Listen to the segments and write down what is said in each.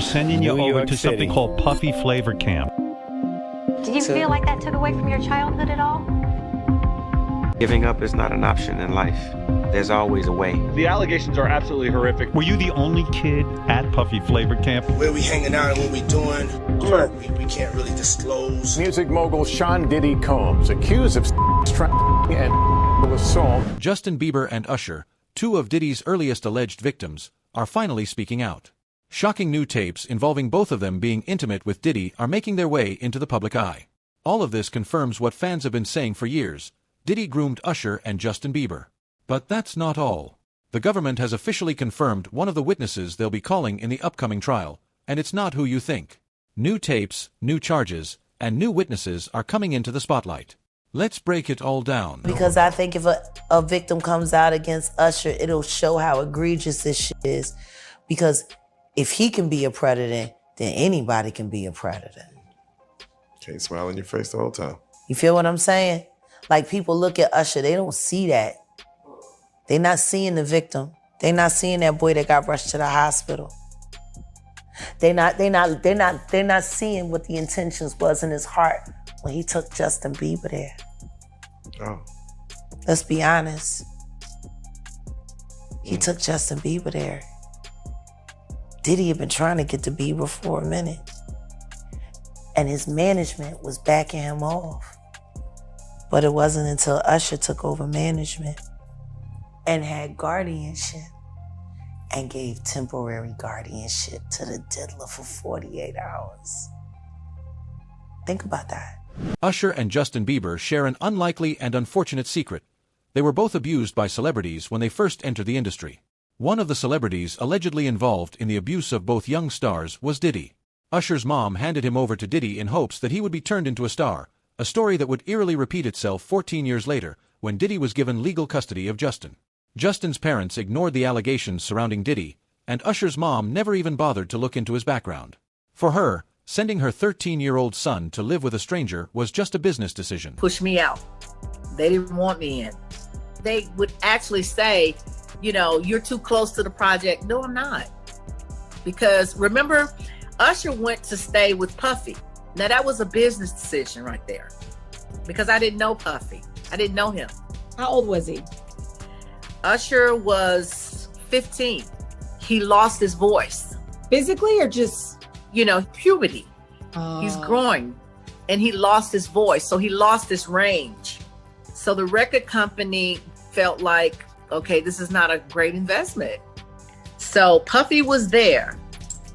sending you over to something called Puffy Flavor Camp. Did you feel like that took away from your childhood at all? Giving up is not an option in life. There's always a way. The allegations are absolutely horrific. Were you the only kid at Puffy Flavor Camp? Where we hanging out and what we doing, we can't really disclose. Music mogul Sean Diddy Combs, accused of trafficking and assault. Justin Bieber and Usher, two of Diddy's earliest alleged victims, are finally speaking out. Shocking new tapes involving both of them being intimate with Diddy are making their way into the public eye. All of this confirms what fans have been saying for years: Diddy groomed Usher and Justin Bieber. But that's not all. The government has officially confirmed one of the witnesses they'll be calling in the upcoming trial, and it's not who you think. New tapes, new charges, and new witnesses are coming into the spotlight. Let's break it all down. Because I think if a victim comes out against Usher, it'll show how egregious this shit is. Because if he can be a predator, then anybody can be a predator. Can't smile in your face the whole time. You feel what I'm saying? Like, people look at Usher, they don't see that. They're not seeing the victim. They're not seeing that boy that got rushed to the hospital. They're not seeing what the intentions was in his heart when he took Justin Bieber there. Oh. Let's be honest. He took Justin Bieber there. Diddy had been trying to get to Bieber for a minute. And his management was backing him off. But it wasn't until Usher took over management and had guardianship and gave temporary guardianship to the diddler for 48 hours. Think about that. Usher and Justin Bieber share an unlikely and unfortunate secret. They were both abused by celebrities when they first entered the industry. One of the celebrities allegedly involved in the abuse of both young stars was Diddy. Usher's mom handed him over to Diddy in hopes that he would be turned into a star, a story that would eerily repeat itself 14 years later when Diddy was given legal custody of Justin. Justin's parents ignored the allegations surrounding Diddy, and Usher's mom never even bothered to look into his background. For her, sending her 13-year-old son to live with a stranger was just a business decision. Push me out. They didn't want me in. They would actually say, you know, you're too close to the project. No, I'm not. Because remember, Usher went to stay with Puffy. Now that was a business decision right there. Because I didn't know Puffy. I didn't know him. How old was he? Usher was 15. He lost his voice. Physically or just? You know, puberty. He's growing. And he lost his voice. So he lost his range. So the record company felt like, okay, this is not a great investment. So Puffy was there.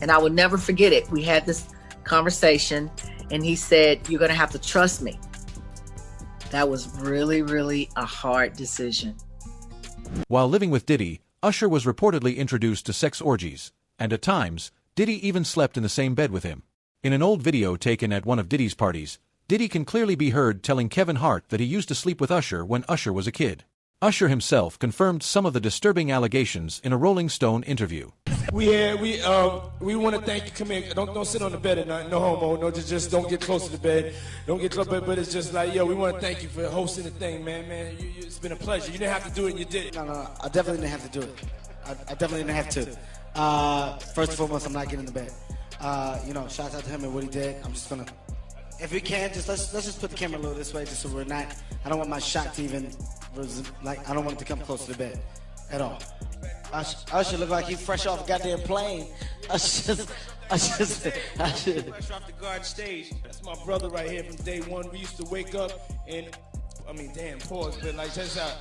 And I will never forget it. We had this conversation and he said, you're going to have to trust me. That was really, really a hard decision. While living with Diddy, Usher was reportedly introduced to sex orgies, and at times, Diddy even slept in the same bed with him. In an old video taken at one of Diddy's parties, Diddy can clearly be heard telling Kevin Hart that he used to sleep with Usher when Usher was a kid. Usher himself confirmed some of the disturbing allegations in a Rolling Stone interview. We want to thank you. Come here. Don't sit on the bed at night. No homo. No, just don't get close to the bed. Don't get close. But it's just like, yo, we want to thank you for hosting the thing, man. It's been a pleasure. You didn't have to do it, and you did it. No. I definitely didn't have to do it. I definitely didn't have to. First and foremost, I'm not getting in the bed. You know, shout out to him and what he did. I'm just gonna, if we can, let's just put the camera a little this way, just so we're not. I don't want my shot to even, like, I don't want it to come close to the bed at all. Usher look like he's fresh off a goddamn plane. Usher. Fresh off the guard stage. That's my brother right here from day one. We used to wake up and, I mean, damn, pause, but like, that's how.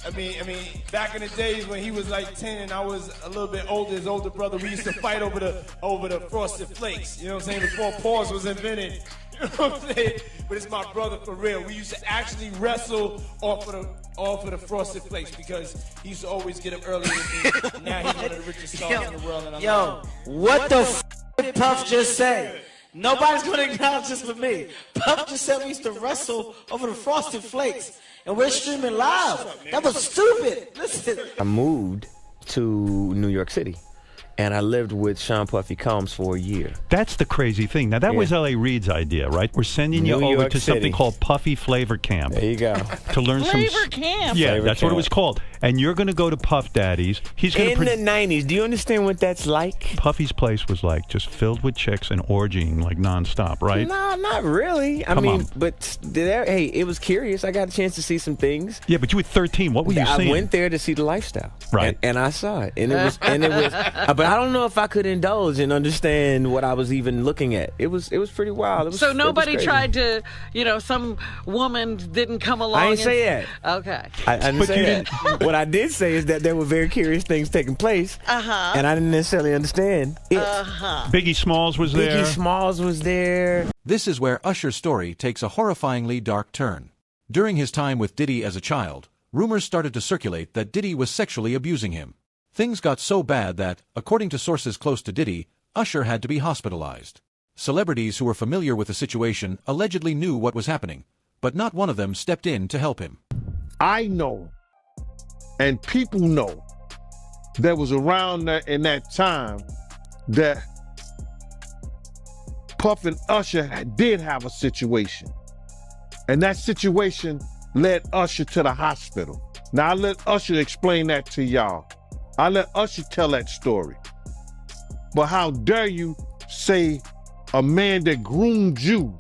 I mean, back in the days when he was like 10 and I was a little bit older, his older brother, we used to fight over the Frosted Flakes. You know what I'm saying? Before pause was invented. You know what I'm saying? But it's my brother for real. We used to actually wrestle off of the Frosted Flakes because he used to always get up early with me. Now he's one of the richest stars in the world. And What the f did Puff just say? Nobody's going to acknowledge this but me. Puff just said we used to wrestle over the Frosted Flakes. And we're streaming live. That was stupid. Listen. I moved to New York City. and I lived with Sean Puffy Combs for a year. That's the crazy thing. Now, that was L.A. Reid's idea, right? We're sending you over to something called Puffy Flavor Camp. There you go. To learn Flavor Camp. Yeah, Flavor that's Camp. what it was called. And you're going to go to Puff Daddy's. He's going in the 90s. Do you understand what that's like? Puffy's place was like just filled with chicks and orgying like nonstop, right? No, not really. I mean, but hey, it was curious. I got a chance to see some things. Yeah, but you were 13. What were you seeing? I went there to see the lifestyle, right? And I saw it, and it was, but I don't know if I could indulge and understand what I was even looking at. It was pretty wild. So nobody tried to, some woman didn't come along. I didn't say that. Okay. I didn't say that. What I did say is that there were very curious things taking place, and I didn't necessarily understand it. Biggie Smalls was there. Biggie Smalls was there. This is where Usher's story takes a horrifyingly dark turn. During his time with Diddy as a child, rumors started to circulate that Diddy was sexually abusing him. Things got so bad that, according to sources close to Diddy, Usher had to be hospitalized. Celebrities who were familiar with the situation allegedly knew what was happening, but not one of them stepped in to help him. I know, and people know, that was around there in that time that Puff and Usher did have a situation. And that situation led Usher to the hospital. Now I let Usher explain that to y'all. I let Usher tell that story. But how dare you say a man that groomed you,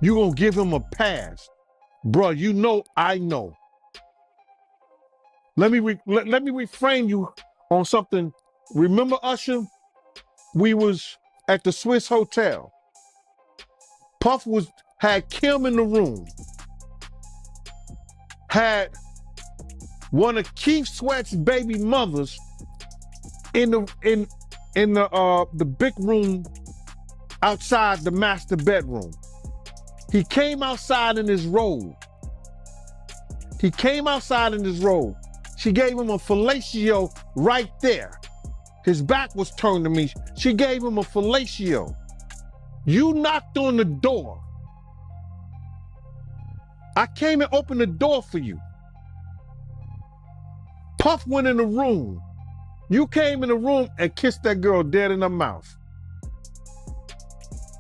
you gonna give him a pass? Bruh, you know I know. Let me reframe you on something. Remember Usher? We was at the Swiss Hotel. Puff had Kim in the room. Had one of Keith Sweat's baby mothers in the big room outside the master bedroom. He came outside in his robe. She gave him a fellatio right there. His back was turned to me. She gave him a fellatio. You knocked on the door. I came and opened the door for you. Puff went in the room. You came in the room and kissed that girl dead in her mouth.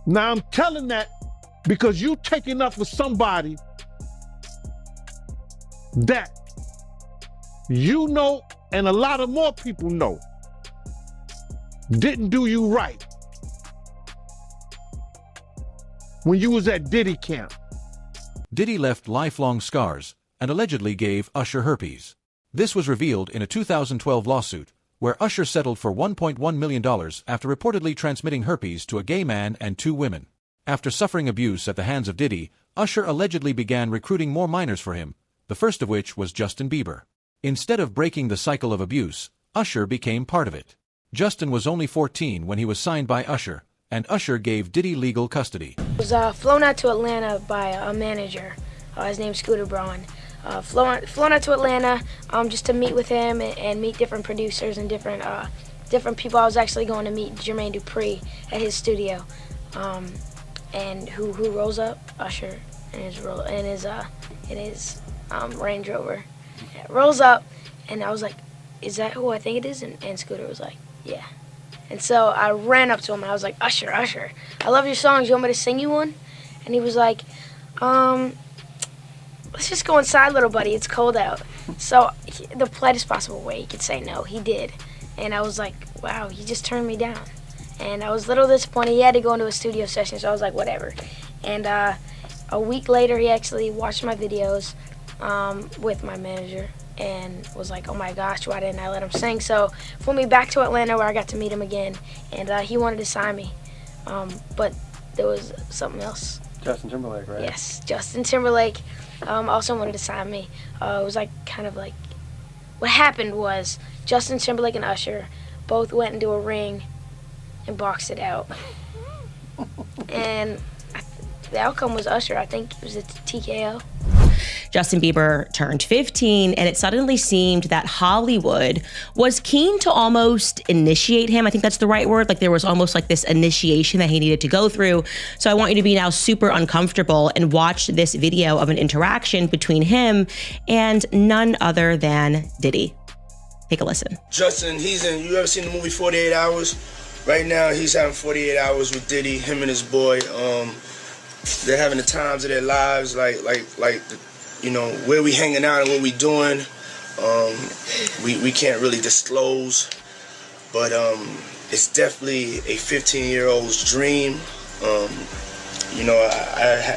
Now I'm telling that because you taking up for somebody that you know and a lot of more people know didn't do you right when you was at Diddy camp. Diddy left lifelong scars and allegedly gave Usher herpes. This was revealed in a 2012 lawsuit where Usher settled for $1.1 million after reportedly transmitting herpes to a gay man and 2 women. After suffering abuse at the hands of Diddy, Usher allegedly began recruiting more minors for him, the first of which was Justin Bieber. Instead of breaking the cycle of abuse, Usher became part of it. Justin was only 14 when he was signed by Usher, and Usher gave Diddy legal custody. I was flown out to Atlanta by a manager. His name's Scooter Braun. Flown out to Atlanta just to meet with him and meet different producers and different people. I was actually going to meet Jermaine Dupri at his studio. And who rolls up? Usher in his Range Rover. Rolls up, and I was like, "Is that who I think it is?" And Scooter was like, "Yeah." And so I ran up to him and I was like, Usher, I love your songs. You want me to sing you one? And he was like, let's just go inside, little buddy. It's cold out. So the politest possible way he could say no, he did. And I was like, wow, he just turned me down. And I was a little disappointed. He had to go into a studio session, so I was like, whatever. And a week later, he actually watched my videos with my manager and was like, oh my gosh, why didn't I let him sing? So flew me back to Atlanta where I got to meet him again, and he wanted to sign me. But there was something else. Justin Timberlake, right? Yes, Justin Timberlake also wanted to sign me. It was like kind of like, what happened was Justin Timberlake and Usher both went into a ring and boxed it out. And the outcome was Usher. I think it was a TKO. Justin Bieber turned 15, and it suddenly seemed that Hollywood was keen to almost initiate him. I think that's the right word. Like there was almost like this initiation that he needed to go through. So I want you to be now super uncomfortable and watch this video of an interaction between him and none other than Diddy. Take a listen. Justin, you ever seen the movie 48 Hours? Right now, he's having 48 hours with Diddy, him and his boy. They're having the times of their lives, like where we hanging out and what we doing. We can't really disclose, but it's definitely a 15-year-old's dream. I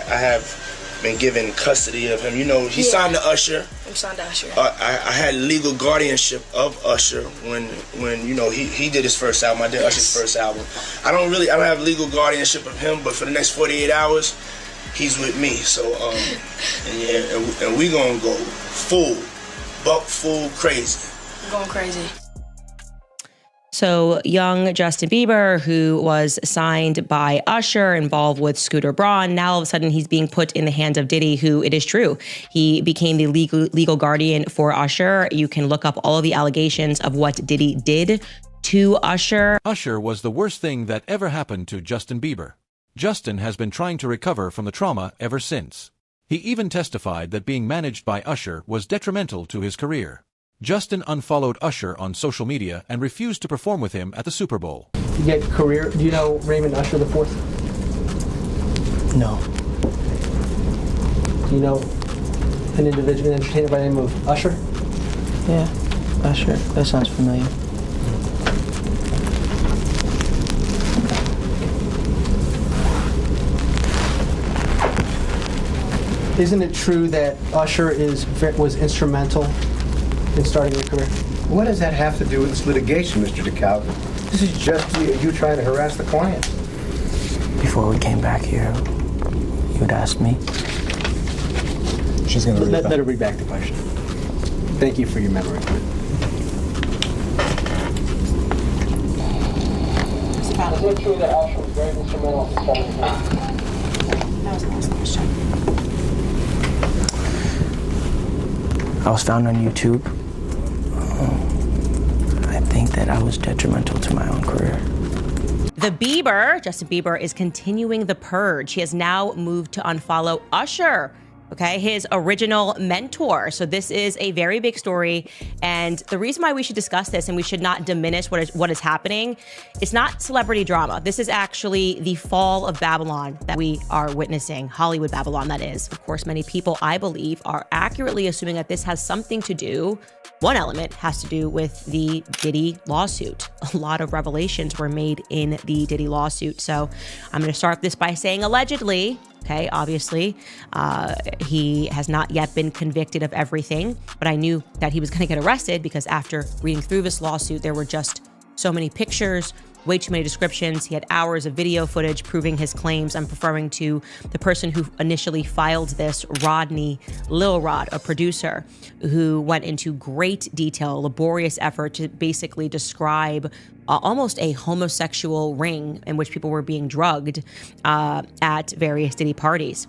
have been given custody of him. He signed to Usher. I'm signed to Usher. I had legal guardianship of Usher when he did his first album. I did Usher's first album. I don't have legal guardianship of him, but for the next 48 hours, he's with me. So and we gonna go full crazy. I'm going crazy. So young Justin Bieber, who was signed by Usher, involved with Scooter Braun, now all of a sudden he's being put in the hands of Diddy, who, it is true, he became the legal guardian for Usher. You can look up all of the allegations of what Diddy did to Usher. Usher was the worst thing that ever happened to Justin Bieber. Justin has been trying to recover from the trauma ever since. He even testified that being managed by Usher was detrimental to his career. Justin unfollowed Usher on social media and refused to perform with him at the Super Bowl. You get career. Do you know Raymond Usher the Fourth? No. Do you know an individual, an entertainer by the name of Usher? Yeah, Usher. That sounds familiar. Isn't it true that Usher was instrumental in starting your career? What does that have to do with this litigation, Mr. DeKalb? This is just you trying to harass the client. Before we came back here, you had asked me. She's going to let her read back the question. Thank you for your memory. Is it true that Usher was very instrumental in starting your career? That was the last question. I was found on YouTube. I think that I was detrimental to my own career. Justin Bieber, is continuing the purge. He has now moved to unfollow Usher, okay, his original mentor. So this is a very big story. And the reason why we should discuss this and we should not diminish what is happening, it's not celebrity drama. This is actually the fall of Babylon that we are witnessing, Hollywood Babylon, that is. Of course, many people, I believe, are accurately assuming that this has something to do, one element has to do with the Diddy lawsuit. A lot of revelations were made in the Diddy lawsuit. So I'm going to start this by saying allegedly. Okay, obviously, he has not yet been convicted of everything, but I knew that he was going to get arrested because after reading through this lawsuit, there were just so many pictures, way too many descriptions. He had hours of video footage proving his claims. I'm referring to the person who initially filed this, Rodney Lil Rod, a producer, who went into great detail, laborious effort to basically describe almost a homosexual ring in which people were being drugged at various Diddy parties.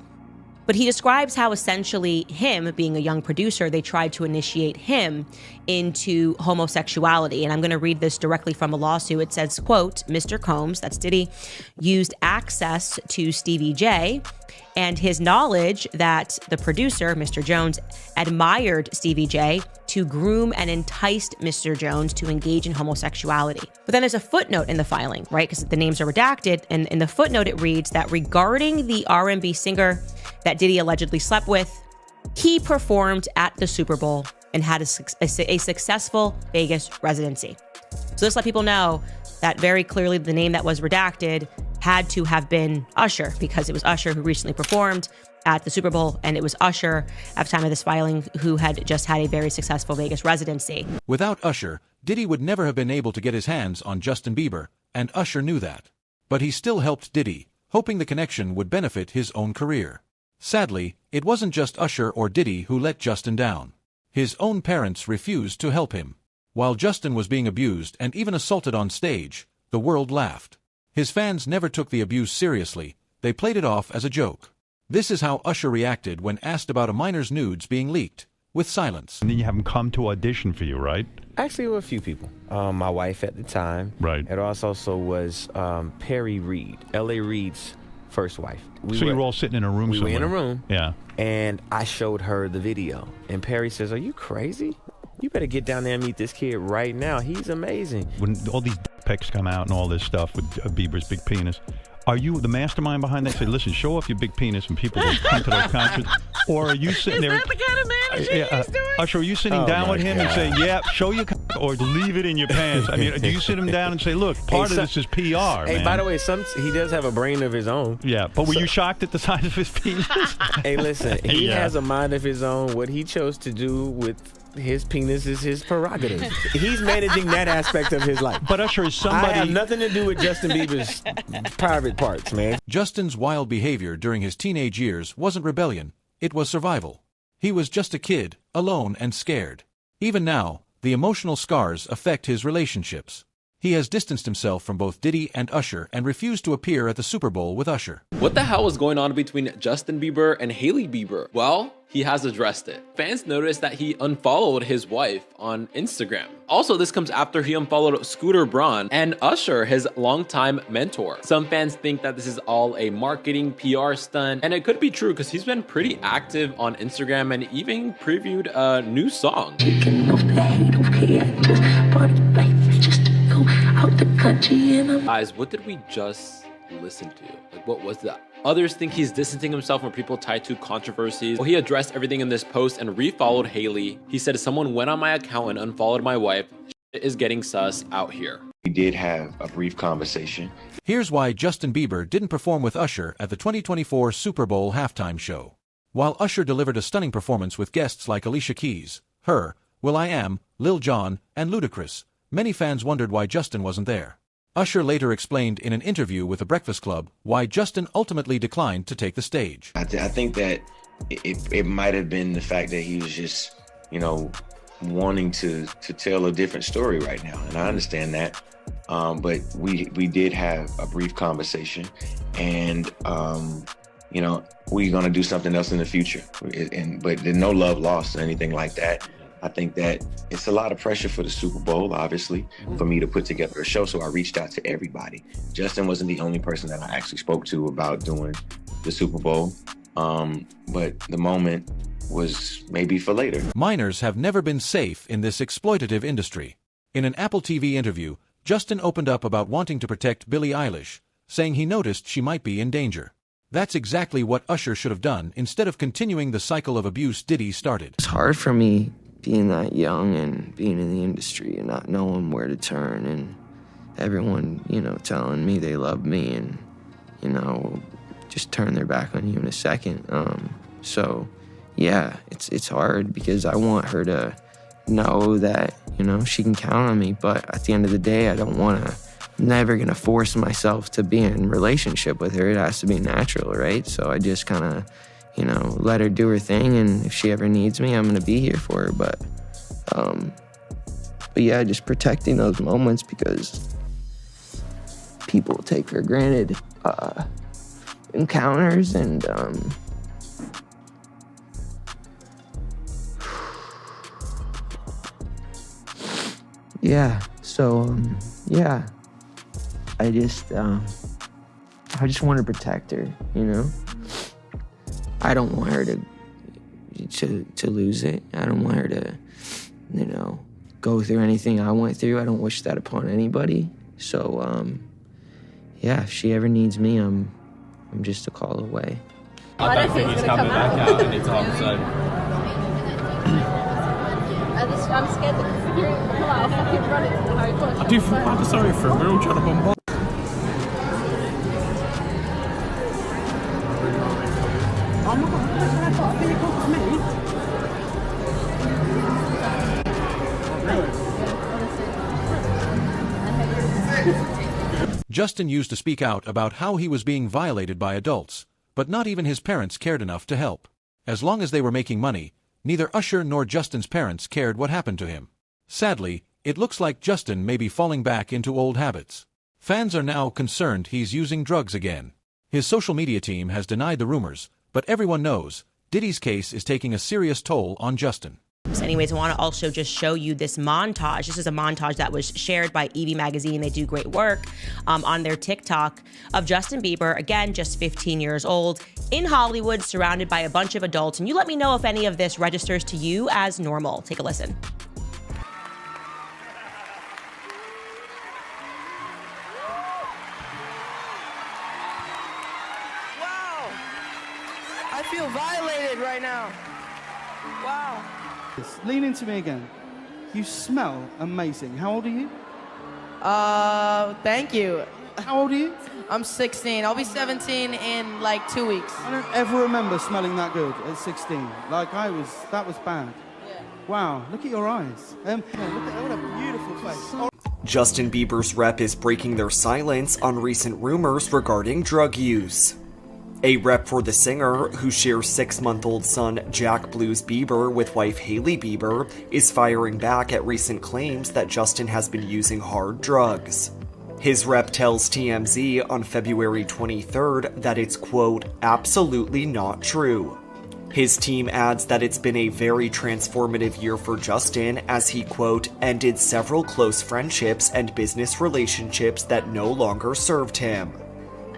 But he describes how essentially him, being a young producer, they tried to initiate him into homosexuality. And I'm going to read this directly from a lawsuit. It says, quote, Mr. Combs, that's Diddy, used access to Stevie J and his knowledge that the producer, Mr. Jones, admired Stevie J to groom and enticed Mr. Jones to engage in homosexuality. But then there's a footnote in the filing, right? Because the names are redacted. And in the footnote, it reads that regarding the R&B singer that Diddy allegedly slept with, he performed at the Super Bowl and had a successful Vegas residency. So let's let people know that very clearly the name that was redacted had to have been Usher, because it was Usher who recently performed at the Super Bowl, and it was Usher at the time of this filing who had just had a very successful Vegas residency. Without Usher, Diddy would never have been able to get his hands on Justin Bieber, and Usher knew that. But he still helped Diddy, hoping the connection would benefit his own career. Sadly, it wasn't just Usher or Diddy who let Justin down. His own parents refused to help him. While Justin was being abused and even assaulted on stage, the world laughed. His fans never took the abuse seriously. They played it off as a joke. This is how Usher reacted when asked about a minor's nudes being leaked, with silence. And then you have him come to audition for you, right? Actually, there were a few people. My wife at the time. Right. It also was Perry Reed, L.A. Reid's first wife. So you were all sitting in a room somewhere? We were in a room. Yeah. And I showed her the video. And Perry says, "Are you crazy? You better get down there and meet this kid right now. He's amazing. When all these pics come out and all this stuff with Bieber's big penis, are you the mastermind behind that? Say, listen, show off your big penis and people will come to those concerts. Or are you sitting there? Is that the kind of managing he's doing? Usher, are you sitting down with him and say, yeah, show your or leave it in your pants? I mean, do you sit him down and say, look, part of this is PR, Hey, man. by the way, he does have a brain of his own. Yeah, but were you shocked at the size of his penis? Hey, listen, he has a mind of his own. What he chose to do with his penis is his prerogative. He's managing that aspect of his life. But Usher is somebody... I have nothing to do with Justin Bieber's private parts, man. Justin's wild behavior during his teenage years wasn't rebellion, it was survival. He was just a kid, alone and scared. Even now, the emotional scars affect his relationships. He has distanced himself from both Diddy and Usher and refused to appear at the Super Bowl with Usher. What the hell was going on between Justin Bieber and Hailey Bieber? Well, he has addressed it. Fans noticed that he unfollowed his wife on Instagram. Also, this comes after he unfollowed Scooter Braun and Usher, his longtime mentor. Some fans think that this is all a marketing PR stunt, and it could be true because he's been pretty active on Instagram and even previewed a new song. Guys, what did we just listen to? Like, what was that? Others think he's distancing himself from people tied to controversies. Well, he addressed everything in this post and refollowed Hailey. He said, someone went on my account and unfollowed my wife. Shit is getting sus out here. We did have a brief conversation. Here's why Justin Bieber didn't perform with Usher at the 2024 Super Bowl halftime show. While Usher delivered a stunning performance with guests like Alicia Keys, Her, will.i.am, Lil Jon, and Ludacris, many fans wondered why Justin wasn't there. Usher later explained in an interview with The Breakfast Club why Justin ultimately declined to take the stage. I think that it might have been the fact that he was just, wanting to tell a different story right now, and I understand that. But we did have a brief conversation, and we're gonna do something else in the future. But there's no love lost or anything like that. I think that it's a lot of pressure for the Super Bowl, obviously, for me to put together a show. So I reached out to everybody. Justin wasn't the only person that I actually spoke to about doing the Super Bowl. But the moment was maybe for later. Minors have never been safe in this exploitative industry. In an Apple TV interview, Justin opened up about wanting to protect Billie Eilish, saying he noticed she might be in danger. That's exactly what Usher should have done instead of continuing the cycle of abuse Diddy started. It's hard for me being that young and being in the industry and not knowing where to turn, and everyone, telling me they love me and, just turn their back on you in a second. So, yeah, it's hard because I want her to know that, she can count on me. But at the end of the day, I don't want to, never going to force myself to be in a relationship with her. It has to be natural, right? So I just kind of, let her do her thing, and if she ever needs me, I'm gonna be here for her. But yeah, just protecting those moments because people take for granted encounters, and yeah. So yeah, I just want to protect her, I don't want her to lose it. I don't want her to, go through anything I went through. I don't wish that upon anybody. So, yeah, if she ever needs me, I'm just a call away. I don't think he's coming back out anytime soon. I'm scared that the security will pull out. I'll fucking run into the Harry Potter. I do feel bad sorry for him. We're all trying to bombard. Justin used to speak out about how he was being violated by adults, but not even his parents cared enough to help. As long as they were making money, neither Usher nor Justin's parents cared what happened to him. Sadly, it looks like Justin may be falling back into old habits. Fans are now concerned he's using drugs again. His social media team has denied the rumors, but everyone knows Diddy's case is taking a serious toll on Justin. So anyways, I want to also just show you this montage. This is a montage that was shared by Evie Magazine. They do great work on their TikTok of Justin Bieber, again, just 15 years old, in Hollywood, surrounded by a bunch of adults. And you let me know if any of this registers to you as normal. Take a listen. I feel violated right now. Wow. Lean into me again. You smell amazing. How old are you? Thank you. How old are you? I'm 16. I'll be 17 in like 2 weeks. I don't ever remember smelling that good at 16. Like that was bad. Yeah. Wow, look at your eyes. Look at what a beautiful face. Justin Bieber's rep is breaking their silence on recent rumors regarding drug use. A rep for the singer, who shares 6-month-old son Jack Blues Bieber with wife Hailey Bieber, is firing back at recent claims that Justin has been using hard drugs. His rep tells TMZ on February 23rd that it's, quote, absolutely not true. His team adds that it's been a very transformative year for Justin as he, quote, ended several close friendships and business relationships that no longer served him.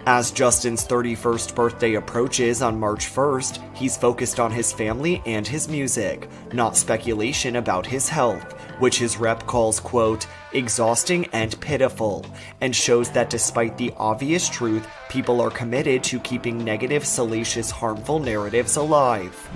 As Justin's 31st birthday approaches on March 1st, he's focused on his family and his music, not speculation about his health, which his rep calls, quote, exhausting and pitiful, and shows that despite the obvious truth, people are committed to keeping negative, salacious, harmful narratives alive.